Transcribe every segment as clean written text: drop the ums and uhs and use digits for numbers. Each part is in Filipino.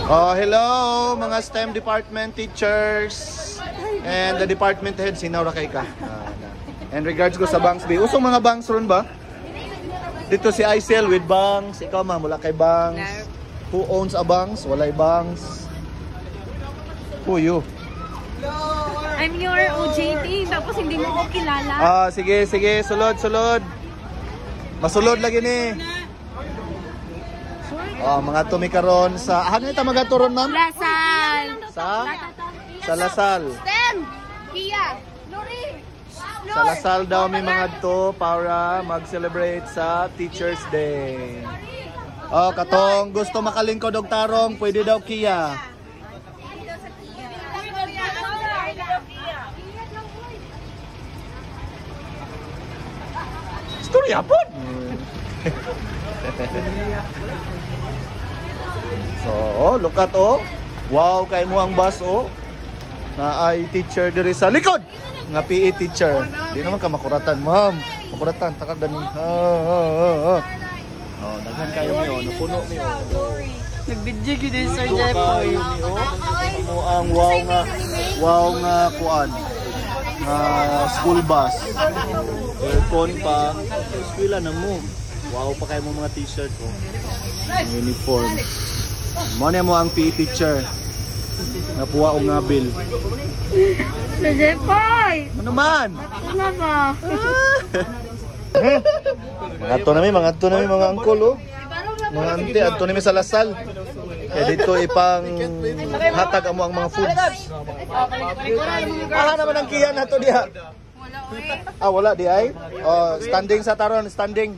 Oh, hello mga STEM department teachers and the department head, sinaw ra kay ka. And regards ko sa banks B. Usong mga banks ron ba? Dito si Aisel with banks. Ikaw ma, mula kay banks. Who owns a banks? Walay banks. Who you? I'm your OJT, tapos hindi mo ko kilala. Sige, sige, sulod. Masulod lagi ni. Mga tumikaron sa... Ano yung tamagaturon, ma'am? Lasal. Sa Lasal. STEM. Kia. Lori. Sa Lasal daw may mga to para mag-celebrate sa Teacher's Day. Katong gusto makalingkod og tarong, pwede daw Kia. Storya po. So, look at wow, kay mo ang bus na ay teacher diri sa likod. Nga PE teacher. Di naman ka makuratan, ma'am. Makuratan takad dani. Daghan kayo niyo, napuno niyo. Nagbidyo gyud din Sir Jeffoy. Mo ang wow nga kuan. School bus. Aircon pa. Eskwela na mo. Wow pa kayo mo mga t-shirt ko. Uniform. Muna mo ang PE teacher. Napuwa og nga bill. Sir Jeffoy! Ano man? Ano ba? Mga to nami mga angkol Mga ante adto nami sa Lasal. Kaya dito ipang hatag amo ang mga foods. Naman ang kiyan nato diha. Wala di ay. Standing sa taron, standing.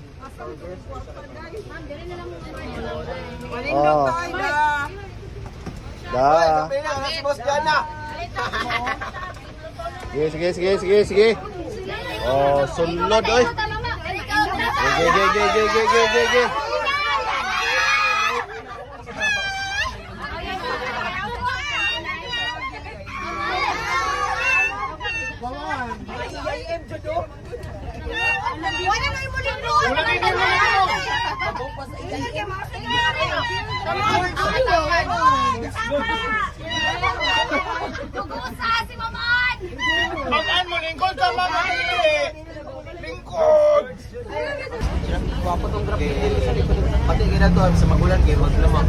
Sige. Sulod oy. Ge. Magaan mo, lingkod ka mga lingkod! Photography dito sa likod. Pati ginagawa sa magulan kayo, wag lamang.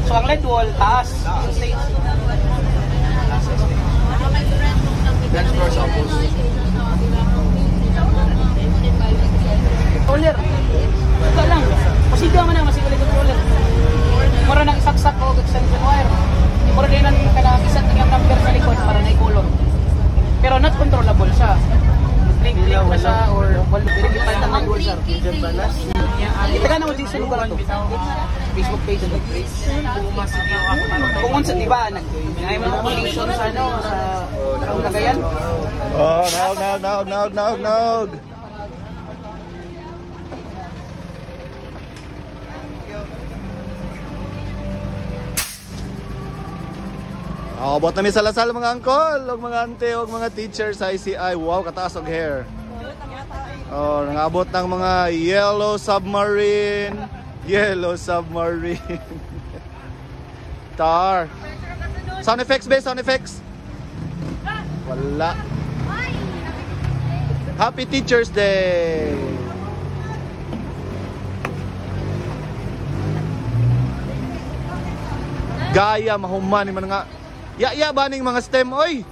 So ang lead wall, taas. Sa stage. Dance floor sa opos. Roller. Ito lang. Masigaw man na, masigaw yung roller. Mura nang isaksak o extension wire. Mura din ang isat ng number sa likod para na i-color. Pero not controllable siya. Link na siya or verify na mag-wall siya. Itaga na mo din sa lugar ito. Facebook page and page. Kung unsa diba, ay mga condition sa Cagayan. Naog. Abot namin sa Lasal mga angkol, og mga ante, og mga teacher sa ICI. Wow, kataas og hair. Nangabot ng mga yellow submarine. Tar. Sound effects ba? Sound effects? Wala. Happy Teacher's Day! Gaya, mahuman yung mga... Ya ba ning mga STEM, oy?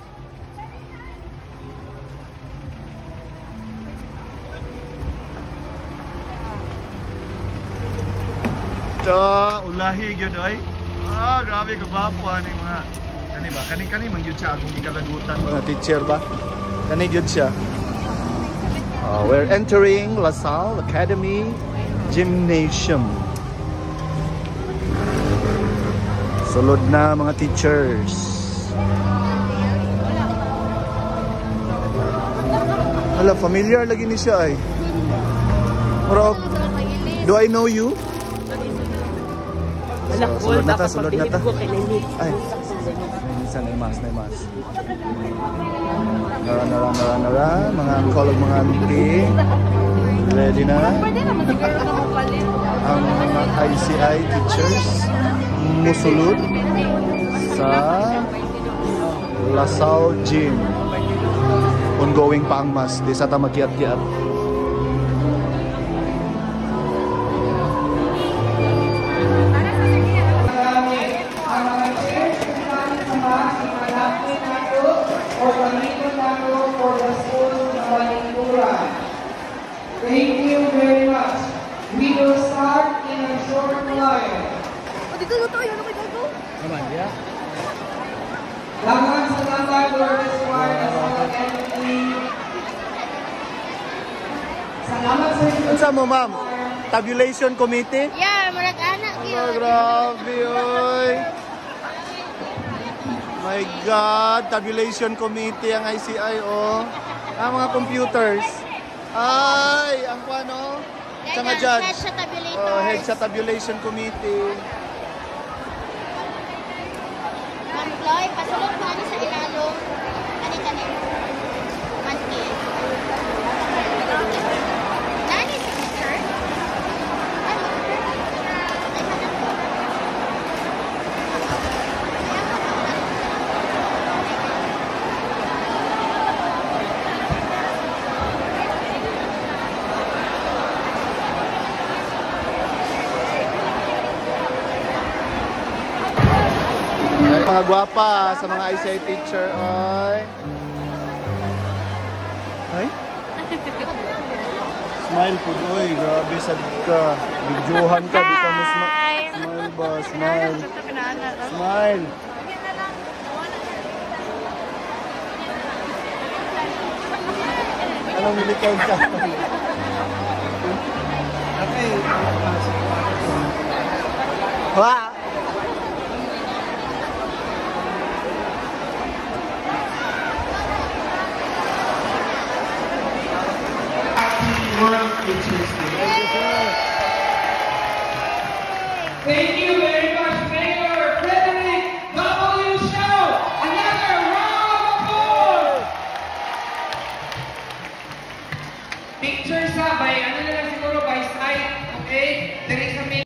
Ulahi gyud oy. Grabe ka gwapo aning mga kani ba? Kani man gyud siya akong gikalagutan mga teacher ba? Kani gyud siya. We're entering LaSalle Academy Gymnasium. Sulod na mga teachers. Hala, familiar lagi ni siya ay. Rob, do I know you? Sulod na ta. Ay, minsan na mas. Nara, mga kolog, mga auntie. Ready na? Ang mga ICI teachers. musulod sa Lasal Gym. Ongoing pa ang mas. Di sa ta magkiat-kiat. Thank you very much. We will start in a short while. Lahat sa lahat for this one as well as salamat sa inyo. Ano sa mo, ma'am? Tabulation Committee? Yeah, marag anak Oh, grabe, oy. My God, Tabulation Committee ang ICI, oh. Mga computers. Ay, ang ano? Sa nga judge. Head sa tabulator. Oh, head sa Tabulation Committee. Employ, pasulot mo ano sa ilalong. Kani-kani. Monthly. Nani si Mr.? Ano? Ay, mga gwapa sa mga ICI teacher, ay. Ay? Smile po, oy. Grabe, sad ka. Bigjuhan ka, di ka mo smile ba? Smile. Smile. Anong milikaw ka? Okay. Wow. Thank you very much, Mayor Frederick W. Show. Another round of applause. Picture sabay, ano na